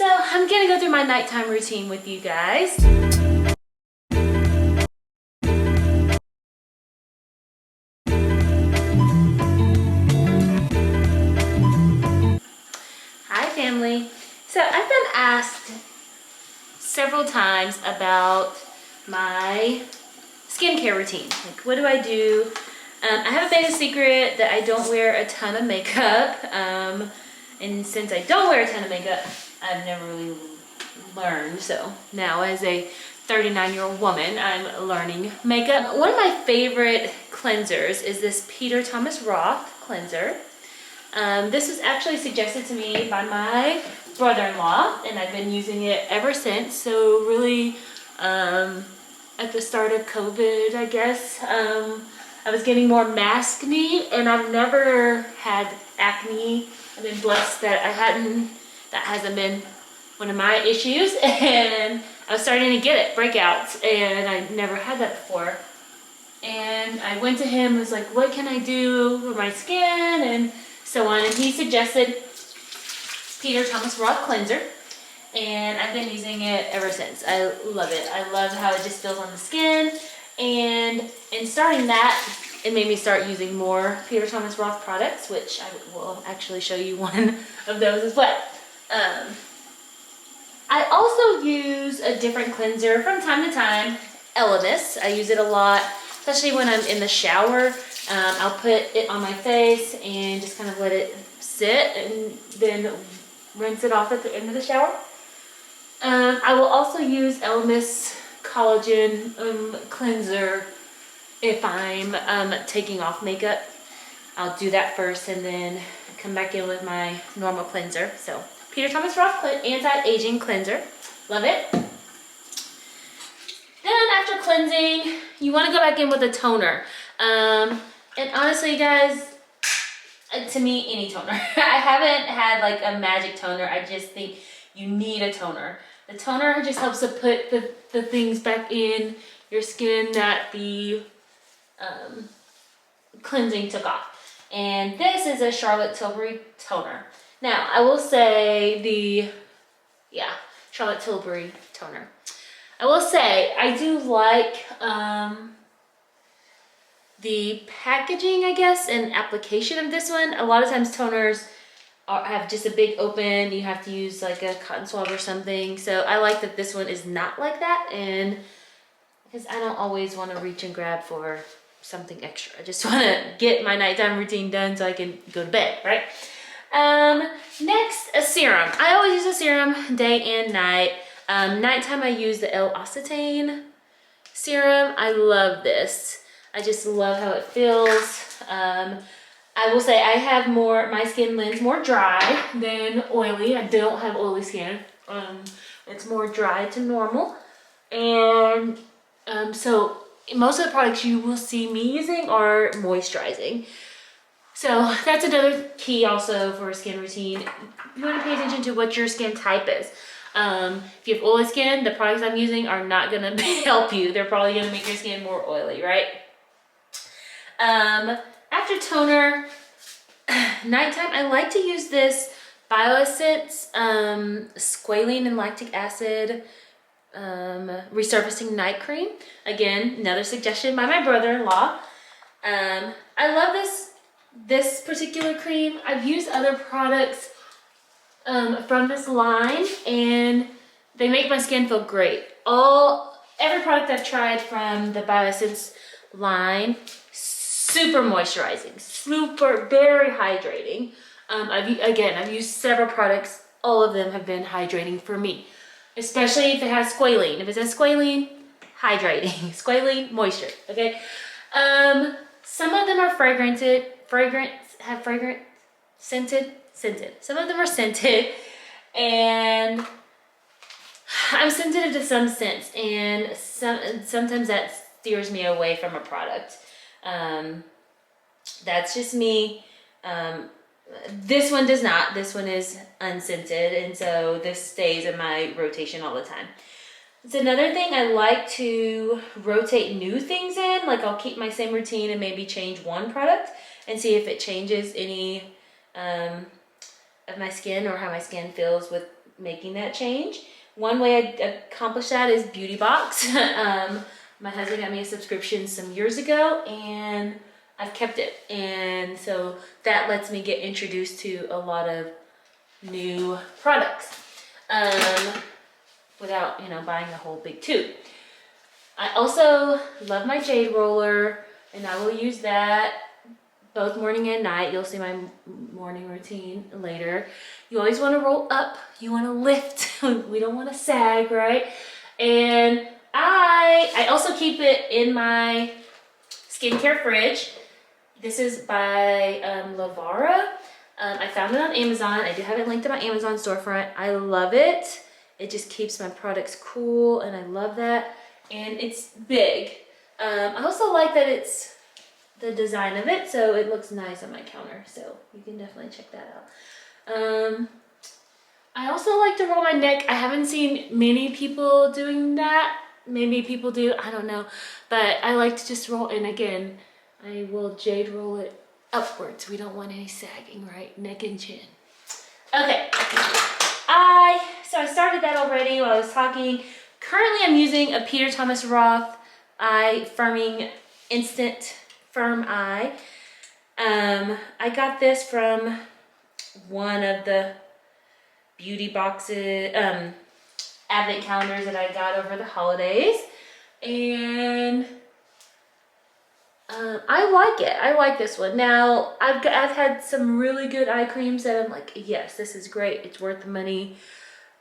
So I'm gonna go through my nighttime routine with you guys. Hi family. So I've been asked several times about my skincare routine. Like, what do I do? I have a big secret that I don't wear a ton of makeup. And since I don't wear a ton of makeup, I've never really learned. So now as a 39-year-old woman, I'm learning makeup. One of my favorite cleansers is this Peter Thomas Roth cleanser. This was actually suggested to me by my brother-in-law, and I've been using it ever since. So really, at the start of COVID, I guess, I was getting more maskne, and I've never had acne. I've been blessed that that hasn't been one of my issues, and I was starting to get it, breakouts, and I never had that before. And I went to him, was like, what can I do for my skin, and so on, and he suggested Peter Thomas Roth cleanser, and I've been using it ever since. I love it. I love how it just feels on the skin, and in starting that, it made me start using more Peter Thomas Roth products, which I will actually show you one of those as well. I also use a different cleanser from time to time, Elemis. I use it a lot, especially when I'm in the shower. I'll put it on my face and just kind of let it sit and then rinse it off at the end of the shower. I will also use Elemis collagen cleanser if I'm taking off makeup. I'll do that first and then come back in with my normal cleanser. So Peter Thomas Roth anti-aging cleanser, love it. Then after cleansing, you want to go back in with a toner. And honestly, guys, to me, any toner. I haven't had like a magic toner. I just think you need a toner. The toner just helps to put the things back in your skin that the cleansing took off. And this is a Charlotte Tilbury toner. Now, I will say Charlotte Tilbury toner. I will say, I do like the packaging, I guess, and application of this one. A lot of times toners have just a big open. You have to use like a cotton swab or something. So I like that this one is not like that, and because I don't always want to reach and grab for something extra. I just want to get my nighttime routine done so I can go to bed, right? Next, a serum. I always use a serum day and night. Nighttime I use the L-Occitane serum. I love this. I just love how it feels. I will say I have my skin lens more dry than oily. I don't have oily skin. It's more dry to normal. And so most of the products you will see me using are moisturizing. So that's another key also for a skin routine. You want to pay attention to what your skin type is. If you have oily skin, the products I'm using are not going to help you. They're probably going to make your skin more oily, right? After toner, nighttime, I like to use this BioEssence squalene and lactic acid resurfacing night cream. Again, another suggestion by my brother-in-law. I love this particular cream. I've used other products from this line, and they make my skin feel great. Every product I've tried from the BioEssence line, super moisturizing, very hydrating. I've used several products. All of them have been hydrating for me, especially if it has squalene. If it says squalene, hydrating. Squalene, moisture, okay? Some of them are scented. Some of them are scented, and I'm sensitive to some scents, and sometimes that steers me away from a product. That's just me. This one does not. This one is unscented, and so this stays in my rotation all the time. It's another thing, I like to rotate new things in. Like, I'll keep my same routine and maybe change one product and see if it changes any of my skin or how my skin feels with making that change. One way I accomplish that is Beauty Box. My husband got me a subscription some years ago and I've kept it. And so that lets me get introduced to a lot of new products without, buying a whole big tube. I also love my jade roller and I will use that both morning and night. You'll see my morning routine later. You always want to roll up, you want to lift. We don't want to sag, right? And I also keep it in my skincare fridge. This is by Lavara. I found it on Amazon. I do have it linked to my Amazon storefront. I love it. It just keeps my products cool and I love that. And it's big. I also like that it's the design of it, so it looks nice on my counter. So you can definitely check that out. I also like to roll my neck. I haven't seen many people doing that. Maybe people do, I don't know. But I like to just roll, and again, I will jade roll it upwards. We don't want any sagging, right? Neck and chin. Okay, so I started that already while I was talking. Currently I'm using a Peter Thomas Roth Eye Firming Instant Firm Eye. I got this from one of the beauty boxes, advent calendars that I got over the holidays. And I like it. I like this one. Now, I've had some really good eye creams that I'm like, yes, this is great. It's worth the money.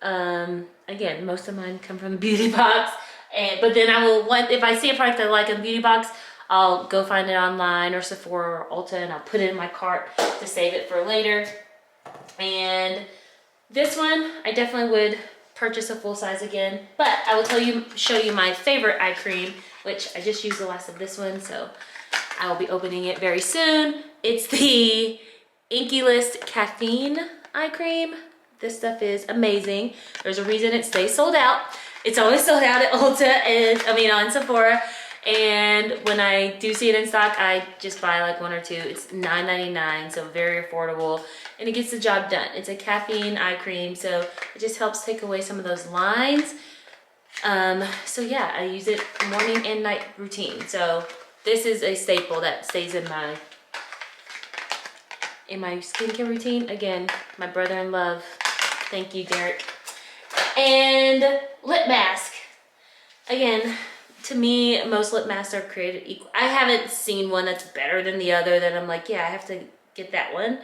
Again, most of mine come from the beauty box. But then if I see a product I like in the beauty box, I'll go find it online or Sephora or Ulta and I'll put it in my cart to save it for later. And this one, I definitely would purchase a full size again. But I will show you my favorite eye cream, which I just used the last of this one, so I will be opening it very soon. It's the Inky List Caffeine Eye Cream. This stuff is amazing. There's a reason it stays sold out. It's always sold out at Ulta and on Sephora. And when I do see it in stock, I just buy like one or two. It's $9.99, so very affordable. And it gets the job done. It's a caffeine eye cream, so it just helps take away some of those lines. So yeah, I use it morning and night routine. So this is a staple that stays in my skincare routine. Again, my brother-in-law. Thank you, Derek. And lip mask. Again, to me, most lip masks are created equal. I haven't seen one that's better than the other that I'm like, yeah, I have to get that one.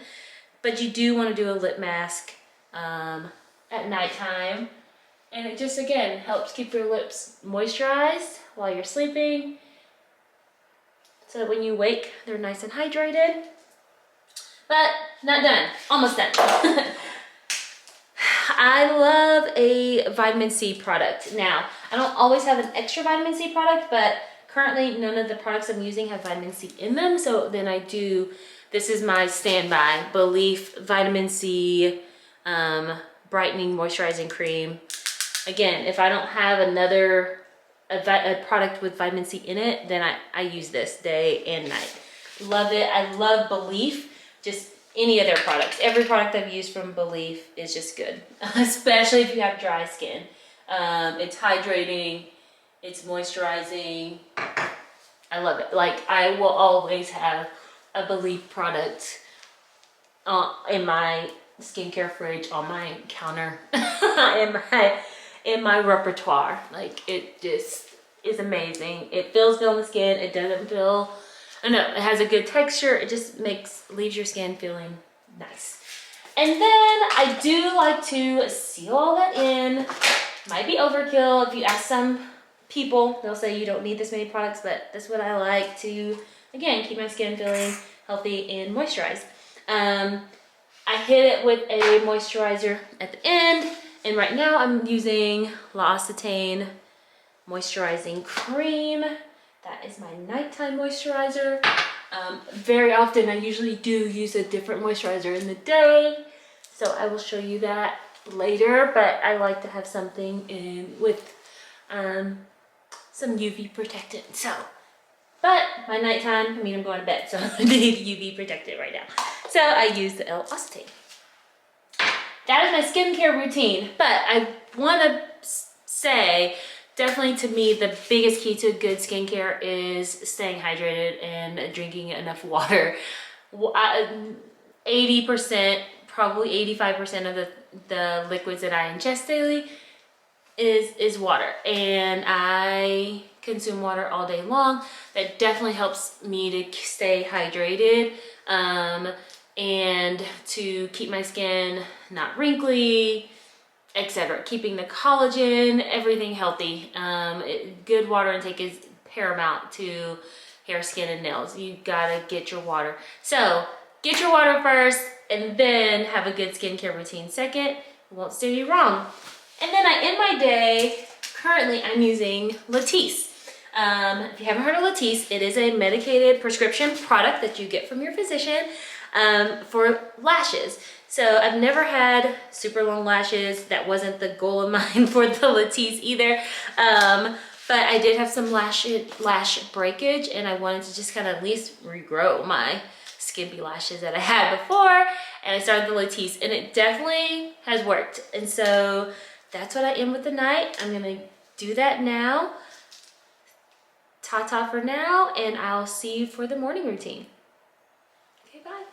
But you do want to do a lip mask at nighttime. And it just, again, helps keep your lips moisturized while you're sleeping. So that when you wake, they're nice and hydrated. But not done, almost done. I love a vitamin C product. Now, I don't always have an extra vitamin C product, but currently none of the products I'm using have vitamin C in them. So then I do, this is my standby, Belief Vitamin C Brightening Moisturizing Cream. Again, if I don't have a product with vitamin C in it, then I use this day and night. Love it. I love Belief. Just any of their products. Every product I've used from Belief is just good, especially if you have dry skin. It's hydrating, it's moisturizing. I love it. Like, I will always have a Belief product in my skincare fridge, on my counter, in my repertoire. Like, it just is amazing. It feels good on the skin. It doesn't feel, I don't know, it has a good texture. It just leaves your skin feeling nice. And then I do like to seal all that in. Might be overkill. If you ask some people, they'll say you don't need this many products, but that's what I like to, again, keep my skin feeling healthy and moisturized. I hit it with a moisturizer at the end, and right now I'm using L'Occitane Moisturizing Cream. That is my nighttime moisturizer. Very often I usually do use a different moisturizer in the day, so I will show you that later, but I like to have something in with some UV protectant. So, but my nighttime, I'm going to bed, so I need UV protectant right now. So I use the L'Occitane. that is my skincare routine. But I want to say, definitely to me, the biggest key to good skincare is staying hydrated and drinking enough water. 80%, probably 85% of the liquids that I ingest daily is water, and I consume water all day long. That definitely helps me to stay hydrated, and to keep my skin not wrinkly, etc. Keeping the collagen, everything healthy. Good water intake is paramount to hair, skin, and nails. You gotta get your water. So get your water first, and then have a good skincare routine second. It won't steer you wrong. And then I end my day, currently I'm using Latisse. If you haven't heard of Latisse, it is a medicated prescription product that you get from your physician for lashes. So I've never had super long lashes. That wasn't the goal of mine for the Latisse either. But I did have some lash breakage, and I wanted to just kind of at least regrow my skimpy lashes that I had before. And I started the Latisse, and it definitely has worked. And so that's what I end with the night. I'm gonna do that now. Ta-ta for now, and I'll see you for the morning routine. Okay, bye.